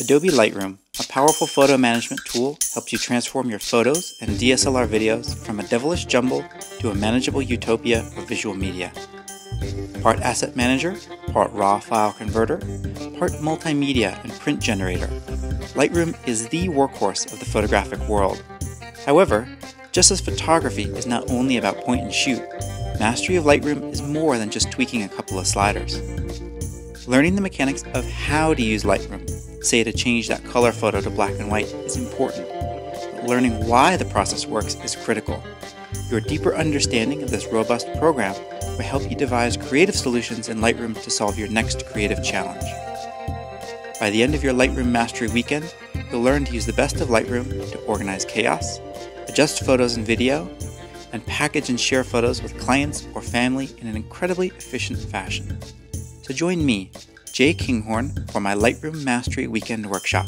Adobe Lightroom, a powerful photo management tool, helps you transform your photos and DSLR videos from a devilish jumble to a manageable utopia of visual media. Part asset manager, part raw file converter, part multimedia and print generator, Lightroom is the workhorse of the photographic world. However, just as photography is not only about point and shoot, mastery of Lightroom is more than just tweaking a couple of sliders. Learning the mechanics of how to use Lightroom, say to change that color photo to black and white, is important. But learning why the process works is critical. Your deeper understanding of this robust program will help you devise creative solutions in Lightroom to solve your next creative challenge. By the end of your Lightroom Mastery Weekend, you'll learn to use the best of Lightroom to organize chaos, adjust photos and video, and package and share photos with clients or family in an incredibly efficient fashion. So join me, Jay Kinghorn, for my Lightroom Mastery Weekend Workshop.